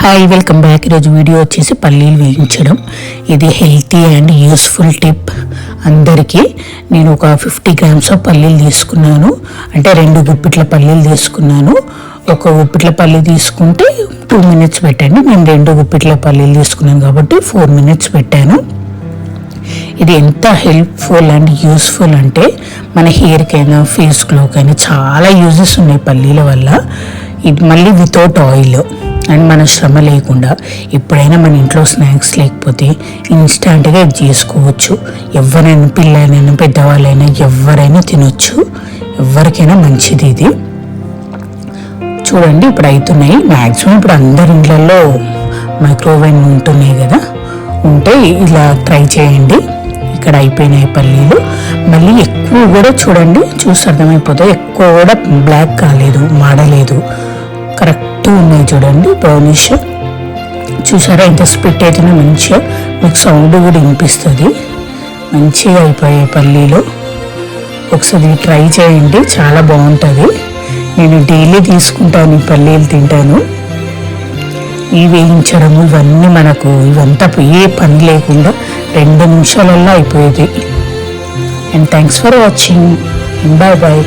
Hi welcome back. ఈరోజు video వచ్చేసి పల్లీలు వేయించడం. ఇది హెల్తీ అండ్ యూస్ఫుల్ టిప్ అందరికీ. నేను ఒక 50 గ్రామ్స్ పల్లీలు తీసుకున్నాను, అంటే 2 గుప్పిట్ల పల్లీలు తీసుకున్నాను. ఒక గుప్పిట్ల పల్లి తీసుకుంటే 2 మినిట్స్ పెట్టండి. నేను 2 గుప్పిట్ల పల్లీలు తీసుకున్నాను కాబట్టి 4 మినిట్స్ పెట్టాను. ఇది ఎంత హెల్ప్ఫుల్ అండ్ యూస్ఫుల్ అంటే మన హెయిర్కైనా ఫేస్ గ్లోకైనా చాలా యూజెస్ ఉన్నాయి పల్లీల వల్ల. ఇది మళ్ళీ వితౌట్ ఆయిల్ అండ్ మన శ్రమ లేకుండా. ఎప్పుడైనా మన ఇంట్లో స్నాక్స్ లేకపోతే ఇన్స్టంట్గా ఇది చేసుకోవచ్చు. ఎవరైనా పిల్లలైనా పెద్దవాళ్ళైనా ఎవరైనా తినొచ్చు, ఎవరికైనా మంచిది ఇది. చూడండి ఇప్పుడు అవుతున్నాయి. మ్యాక్సిమం ఇప్పుడు అందరి ఇంట్లలో మైక్రోవేవ్ ఉంటున్నాయి కదా, ఉంటే ఇలా ట్రై చేయండి. ఇక్కడ అయిపోయినాయి పల్లీలు. మళ్ళీ ఎక్కువ కూడా చూడండి, చూసి అర్థమైపోతుంది, ఎక్కువ కూడా బ్లాక్ కాలేదు, మాడలేదు, కరెక్ట్ ఉన్నాయి. చూడండి బ్రౌనిష్. చూసారా ఎంత స్ప్లిట్ అయితేనే మంచిగా మీకు సౌండ్ కూడా వినిపిస్తుంది. మంచిగా అయిపోయాయి పల్లీలు. ఒకసారి ట్రై చేయండి, చాలా బాగుంటుంది. నేను డైలీ తీసుకుంటాను, ఈ పల్లీలు తింటాను. ఈ వేయించడము ఇవన్నీ మనకు ఇవంతా ఏ పని లేకుండా 2 నిమిషాలలో అయిపోయేది. And thanks for watching. Bye bye.